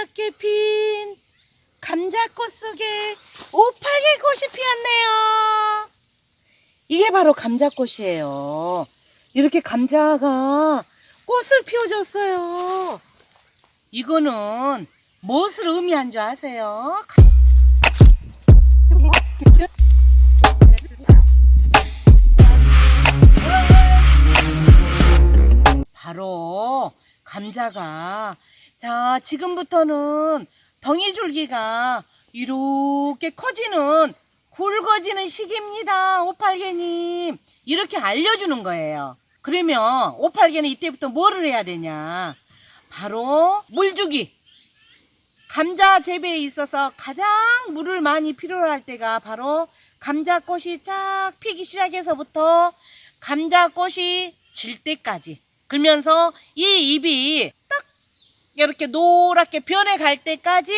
노랗게 핀 감자꽃 속에 오팔개 꽃이 피었네요. 이게 바로 감자꽃이에요. 이렇게 감자가 꽃을 피워줬어요. 이거는 무엇을 의미한 줄 아세요? 바로 감자가 자 지금부터는 덩이줄기가 이렇게 커지는 굵어지는 시기입니다. 오팔개님 이렇게 알려주는 거예요. 그러면 오팔개는 이때부터 뭐를 해야 되냐, 바로 물주기. 감자 재배에 있어서 가장 물을 많이 필요로 할 때가 바로 감자꽃이 쫙 피기 시작해서부터 감자꽃이 질 때까지, 그러면서 이 잎이 딱 이렇게 노랗게 변해갈 때까지,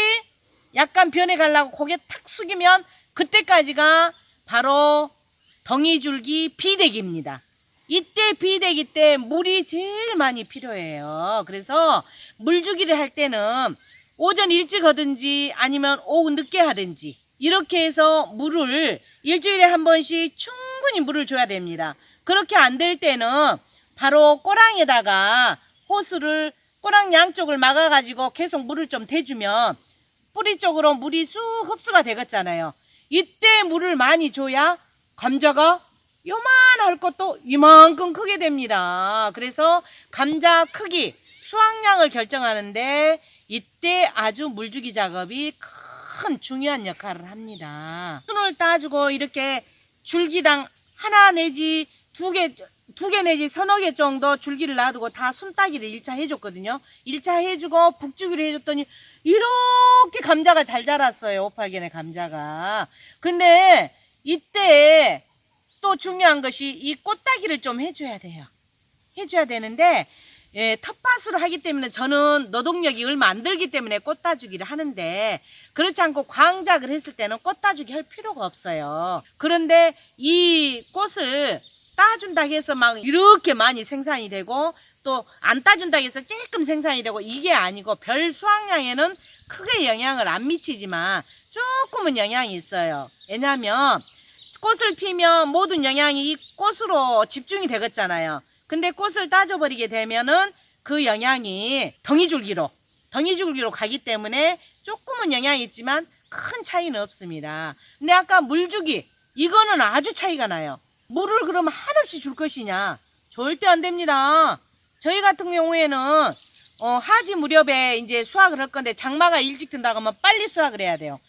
약간 변해가려고 고개 탁 숙이면 그때까지가 바로 덩이줄기 비대기입니다. 이때 비대기 때 물이 제일 많이 필요해요. 그래서 물주기를 할 때는 오전 일찍 하든지 아니면 오후 늦게 하든지 이렇게 해서 물을 일주일에 한 번씩 충분히 물을 줘야 됩니다. 그렇게 안 될 때는 바로 꼬랑에다가 호스를 꼬랑 양쪽을 막아가지고 계속 물을 좀 대주면 뿌리 쪽으로 물이 쑥 흡수가 되겠잖아요. 이때 물을 많이 줘야 감자가 요만할 것도 이만큼 크게 됩니다. 그래서 감자 크기, 수확량을 결정하는데 이때 아주 물주기 작업이 큰 중요한 역할을 합니다. 순을 따주고 이렇게 줄기당 하나 내지 두 개 내지 서너 개 정도 줄기를 놔두고 다 순따기를 1차 해줬거든요. 1차 해주고 북주기를 해줬더니 이렇게 감자가 잘 자랐어요. 오팔개네 감자가. 근데 이때 또 중요한 것이 이 꽃따기를 좀 해줘야 돼요. 해줘야 되는데 텃밭으로 하기 때문에 저는 노동력이 얼마 안 들기 때문에 꽃 따주기를 하는데, 그렇지 않고 광작을 했을 때는 꽃 따주기 할 필요가 없어요. 그런데 이 꽃을 따준다 해서 막 이렇게 많이 생산이 되고 또 안 따준다 해서 조금 생산이 되고 이게 아니고, 별 수확량에는 크게 영향을 안 미치지만 조금은 영향이 있어요. 왜냐하면 꽃을 피면 모든 영향이 이 꽃으로 집중이 되겠잖아요. 근데 꽃을 따줘버리게 되면은 그 영향이 덩이줄기로 가기 때문에 조금은 영향이 있지만 큰 차이는 없습니다. 근데 아까 물주기, 이거는 아주 차이가 나요. 물을 그러면 한없이 줄 것이냐? 절대 안 됩니다. 저희 같은 경우에는 하지 무렵에 이제 수확을 할 건데 장마가 일찍 든다고 하면 빨리 수확을 해야 돼요.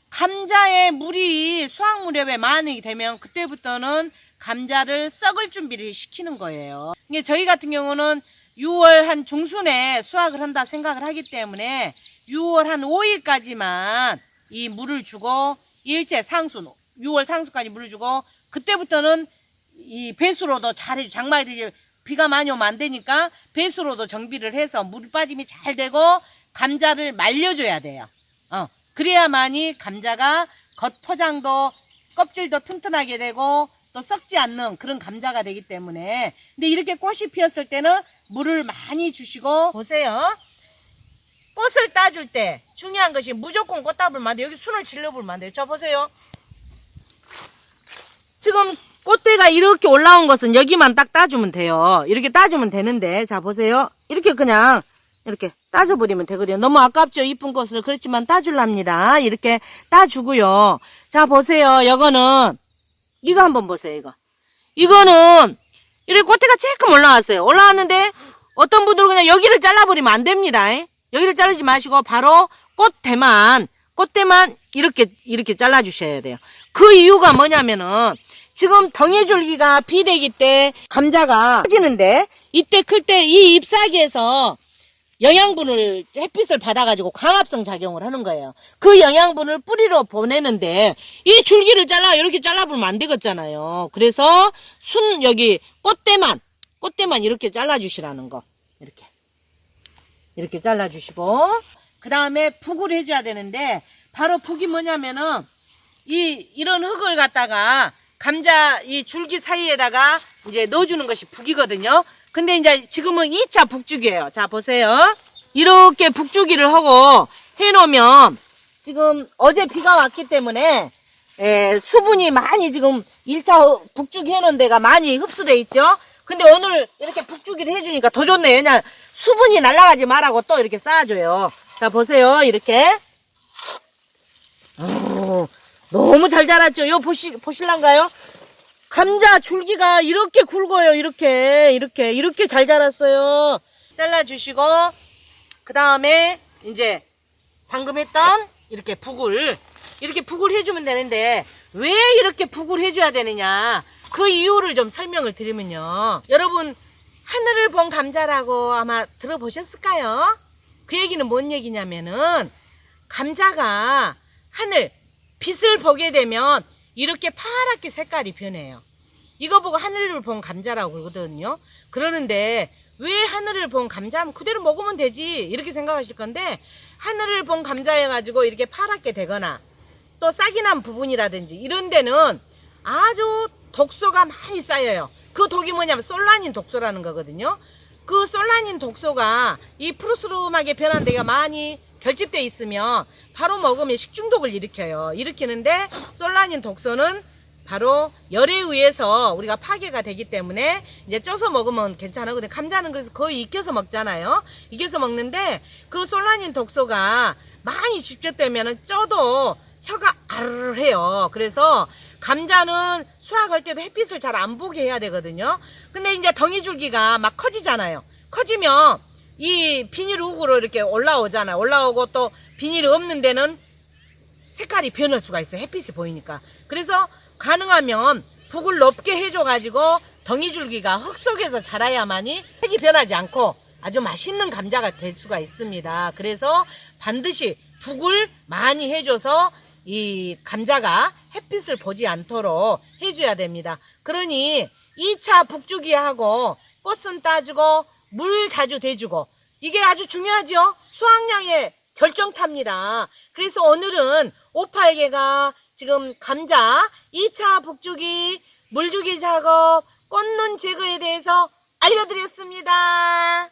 감자에 물이 수확 무렵에 많이 되면 그때부터는 감자를 썩을 준비를 시키는 거예요. 이게 저희 같은 경우는 6월 한 중순에 수확을 한다 생각을 하기 때문에 6월 한 5일까지만 이 물을 주고 일제 상순, 6월 상순까지 물을 주고 그때부터는 이 배수로도 잘해줘. 장마에 비가 많이 오면 안 되니까 배수로도 정비를 해서 물 빠짐이 잘 되고 감자를 말려줘야 돼요. 그래야만이 감자가 겉 포장도 껍질도 튼튼하게 되고 또 썩지 않는 그런 감자가 되기 때문에. 근데 이렇게 꽃이 피었을 때는 물을 많이 주시고, 보세요. 꽃을 따줄 때 중요한 것이 무조건 꽃다불만 안 돼요. 여기 순을 질러불면 안 돼요. 저 보세요. 지금 꽃대가 이렇게 올라온 것은 여기만 딱 따주면 돼요. 이렇게 따주면 되는데, 자 보세요. 이렇게 그냥 이렇게 따줘버리면 되거든요. 너무 아깝죠, 이쁜 꽃을. 그렇지만 따줄랍니다. 이렇게 따주고요. 자 보세요. 이거 한번 보세요. 이거는 이렇게 꽃대가 조금 올라왔어요. 올라왔는데 어떤 분들은 그냥 여기를 잘라버리면 안 됩니다. 여기를 자르지 마시고 바로 꽃대만 이렇게 잘라주셔야 돼요. 그 이유가 뭐냐면은 지금 덩이줄기가 비대기 때 감자가 커지는데, 이때 클 때 이 잎사귀에서 영양분을, 햇빛을 받아가지고 광합성 작용을 하는 거예요. 그 영양분을 뿌리로 보내는데 이 줄기를 이렇게 잘라보면 안 되겠잖아요. 그래서 여기 꽃대만 이렇게 잘라주시라는 거. 이렇게 잘라주시고, 그 다음에 북을 해줘야 되는데, 바로 북이 뭐냐면은 이런 흙을 갖다가 감자 이 줄기 사이에다가 이제 넣어주는 것이 북이거든요. 근데 이제 지금은 2차 북주기예요. 자 보세요. 이렇게 북주기를 하고 해놓으면 지금 어제 비가 왔기 때문에 수분이 많이 지금 1차 북주기 해놓은 데가 많이 흡수돼 있죠. 근데 오늘 이렇게 북주기를 해주니까 더 좋네요. 그냥 수분이 날아가지 말라고 또 이렇게 쌓아줘요. 자, 보세요. 이렇게. 너무 잘 자랐죠? 이거 보실란가요? 감자 줄기가 이렇게 굵어요. 이렇게 잘 자랐어요. 잘라주시고, 그 다음에 이제 방금 했던 이렇게 북을 해주면 되는데, 왜 이렇게 북을 해줘야 되느냐? 그 이유를 좀 설명을 드리면요. 여러분, 하늘을 본 감자라고 아마 들어보셨을까요? 그 얘기는 뭔 얘기냐면은, 감자가 빛을 보게 되면 이렇게 파랗게 색깔이 변해요. 이거 보고 하늘을 본 감자라고 그러거든요. 그러는데 왜 하늘을 본 감자면 그대로 먹으면 되지 이렇게 생각하실 건데, 하늘을 본 감자해 가지고 이렇게 파랗게 되거나 또 싹이 난 부분이라든지 이런 데는 아주 독소가 많이 쌓여요. 그 독이 뭐냐면 솔라닌 독소라는 거거든요. 그 솔라닌 독소가 이 푸르스름하게 변한 데가 많이 결집돼 있으면 바로 먹으면 식중독을 일으키는데, 솔라닌 독소는 바로 열에 의해서 우리가 파괴가 되기 때문에 이제 쪄서 먹으면 괜찮아. 근데 감자는 그래서 거의 익혀서 먹잖아요. 익혀서 먹는데 그 솔라닌 독소가 많이 집결되면 쪄도 혀가 아르르 해요. 그래서 감자는 수확할 때도 햇빛을 잘 안 보게 해야 되거든요. 근데 이제 덩이줄기가 막 커지잖아요. 커지면 이 비닐 우그로 이렇게 올라오잖아요. 올라오고 또 비닐이 없는 데는 색깔이 변할 수가 있어요. 햇빛이 보이니까. 그래서 가능하면 북을 높게 해줘가지고 덩이줄기가 흙 속에서 자라야만이 색이 변하지 않고 아주 맛있는 감자가 될 수가 있습니다. 그래서 반드시 북을 많이 해줘서 이 감자가 햇빛을 보지 않도록 해줘야 됩니다. 그러니 2차 북주기하고 꽃은 따주고 물 자주 대주고, 이게 아주 중요하죠. 수확량의 결정타입니다. 그래서 오늘은 58개가 지금 감자 2차 북주기, 물주기 작업, 꽃눈 제거에 대해서 알려드렸습니다.